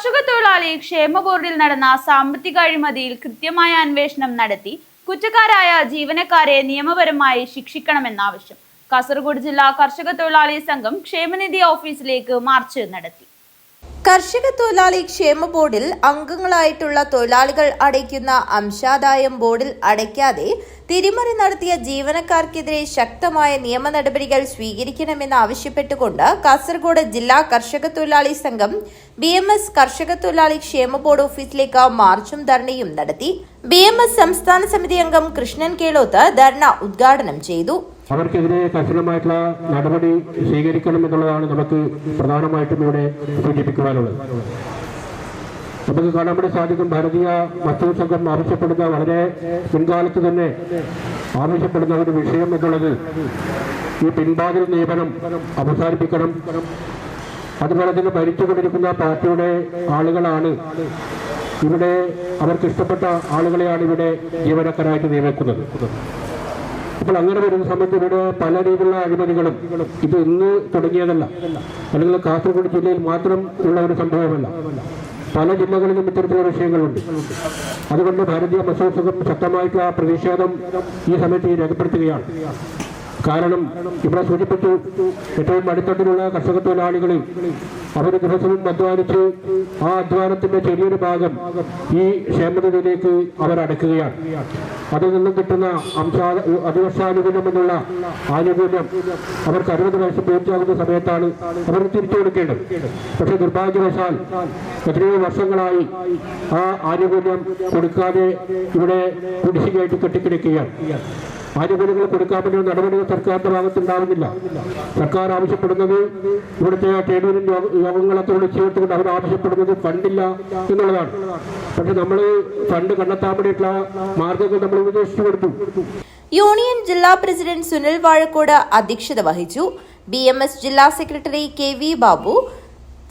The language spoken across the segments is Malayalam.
കർഷക തൊഴിലാളി ക്ഷേമ ബോർഡിൽ നടന്ന സാമ്പത്തിക അഴിമതിയിൽ കൃത്യമായ അന്വേഷണം നടത്തി കുറ്റക്കാരായ ജീവനക്കാരെ നിയമപരമായി ശിക്ഷിക്കണമെന്നാവശ്യം. കാസർഗോഡ് ജില്ലാ കർഷക തൊഴിലാളി സംഘം ക്ഷേമനിധി ഓഫീസിലേക്ക് മാർച്ച് നടത്തി. കർഷക തൊഴിലാളി ക്ഷേമ ബോർഡിൽ അംഗങ്ങളായിട്ടുള്ള തൊഴിലാളികൾ അടയ്ക്കുന്ന അംശാദായം ബോർഡിൽ അടയ്ക്കാതെ തിരിമറി നടത്തിയ ജീവനക്കാർക്കെതിരെ ശക്തമായ നിയമ നടപടികൾ സ്വീകരിക്കണമെന്ന് ആവശ്യപ്പെട്ടുകൊണ്ട് കാസർഗോഡ് ജില്ലാ കർഷക തൊഴിലാളി സംഘം BMS കർഷക തൊഴിലാളി ക്ഷേമ ബോർഡ് ഓഫീസിലേക്ക് മാർച്ചും ധർണയും നടത്തി. BMS സംസ്ഥാന സമിതി അംഗം കൃഷ്ണൻ കേളോത്ത് ധർണ ഉദ്ഘാടനം ചെയ്തു. അവർക്കെതിരെ കർശനമായിട്ടുള്ള നടപടി സ്വീകരിക്കണമെന്നുള്ളതാണ് നമുക്ക് പ്രധാനമായിട്ടും ഇവിടെ സൂചിപ്പിക്കുവാനുള്ളത്. നമുക്ക് കാണാൻ വേണ്ടി സാധിക്കും, ഭാരതീയ മസ്ദൂർ സംഘം ആവശ്യപ്പെടുന്ന വളരെ മുൻകാലത്ത് തന്നെ ആവശ്യപ്പെടുന്ന ഒരു വിഷയം എന്നുള്ളത് ഈ പിൻവാതിൽ നിയമനം അവസാനിപ്പിക്കണം. അതുപോലെ തന്നെ ഭരിച്ചുകൊണ്ടിരിക്കുന്ന പാർട്ടിയുടെ ആളുകളാണ് ഇവിടെ, അവർക്ക് ഇഷ്ടപ്പെട്ട ആളുകളെയാണ് ഇവിടെ ജീവനക്കാരായിട്ട് നിയമിക്കുന്നത്. അപ്പോൾ അങ്ങനെ വരുന്ന സമയത്ത് ഇവിടെ പല രീതിയിലുള്ള അഴിമതികളും, ഇത് ഇന്ന് തുടങ്ങിയതല്ല, അല്ലെങ്കിൽ കാസർഗോഡ് ജില്ലയിൽ മാത്രം ഉള്ള ഒരു സംഭവമല്ല, പല ജില്ലകളിലും ഇത്തരത്തിലുള്ള വിഷയങ്ങളുണ്ട്. അതുകൊണ്ട് ഭാരതീയ മസ്ദൂർ സംഘം ശക്തമായിട്ടുള്ള പ്രതിഷേധം ഈ സമയത്ത് രേഖപ്പെടുത്തുകയാണ്. കാരണം ഇവിടെ സൂചിപ്പിച്ചു, ഏറ്റവും അടിത്തട്ടിലുള്ള കർഷക തൊഴിലാളികളിൽ അവർ ദിവസവും അധ്വാനിച്ച് ആ അധ്വാനത്തിന്റെ ചെറിയൊരു ഭാഗം ഈ ക്ഷേമനിധിയിലേക്ക് അവർ അടയ്ക്കുകയാണ്. അതിൽ നിന്നും കിട്ടുന്ന അധിവർഷാനുകൂല്യം എന്നുള്ള ആനുകൂല്യം അവർക്ക് 60 വയസ്സ് പൂർത്തിയാകുന്ന സമയത്താണ് അവർ തിരിച്ചു കൊടുക്കേണ്ടത്. പക്ഷെ നിർഭാഗ്യവശാൽ എത്രയോ വർഷങ്ങളായി ആ ആനുകൂല്യം കൊടുക്കാതെ ഇവിടെ കുടിശ്ശികയായിട്ട് കെട്ടിക്കിടക്കുകയാണ്. ആനുകൂല്യങ്ങൾ കൊടുക്കാൻ വേണ്ടി നടപടികൾ സർക്കാരിന്റെ ഭാഗത്തുണ്ടാവുന്നില്ല. സർക്കാർ ആവശ്യപ്പെടുന്നത്, ഇവിടുത്തെ ട്രേഡ് യൂണിയൻ യോഗങ്ങളൊക്കെ വിളിച്ചു ചേർത്തുകൊണ്ട് അവർ ആവശ്യപ്പെടുന്നത് ഫണ്ടില്ല എന്നുള്ളതാണ്. പക്ഷെ നമ്മൾ ഫണ്ട് കണ്ടെത്താൻ വേണ്ടിയിട്ടുള്ള മാർഗങ്ങൾ നമ്മൾ ഉപദേശിച്ചു കൊടുത്തു. യൂണിയൻ ജില്ലാ പ്രസിഡന്റ് സുനിൽ വാഴക്കോട് അധ്യക്ഷത വഹിച്ചു. BMS ജില്ലാ സെക്രട്ടറി KV ബാബു,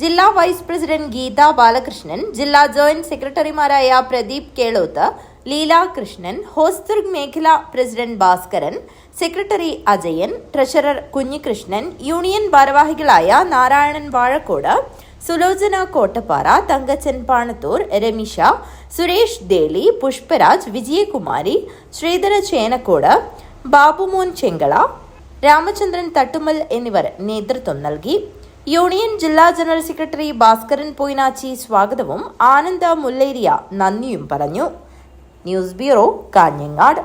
ജില്ലാ വൈസ് പ്രസിഡന്റ് ഗീത ബാലകൃഷ്ണൻ, ജില്ലാ ജോയിന്റ് സെക്രട്ടറിമാരായ പ്രദീപ് കേളോത്ത്, ലീല കൃഷ്ണൻ, ഹോസ്ദുർഗ് മേഖലാ president Bhaskaran, secretary Ajayan, treasurer Kunhikrishnan, union ഭാരവാഹികളായ നാരായണൻ വാഴക്കോട്, സുലോചന കോട്ടപ്പാറ, തങ്കച്ചൻ പാണത്തൂർ, രമിഷ, സുരേഷ് ദേളി, പുഷ്പരാജ്, വിജയകുമാരി, ശ്രീധര ചേനക്കോട്, ബാബുമോൻ ചെങ്കള, രാമചന്ദ്രൻ തട്ടുമൽ എന്നിവർ നേതൃത്വം നൽകി. യൂണിയൻ ജില്ലാ ജനറൽ സെക്രട്ടറി ഭാസ്കരൻ പൊയ്നാച്ചി സ്വാഗതവും ആനന്ദ മുല്ലേരിയ നന്ദിയും പറഞ്ഞു. News bureau, Kanhangad.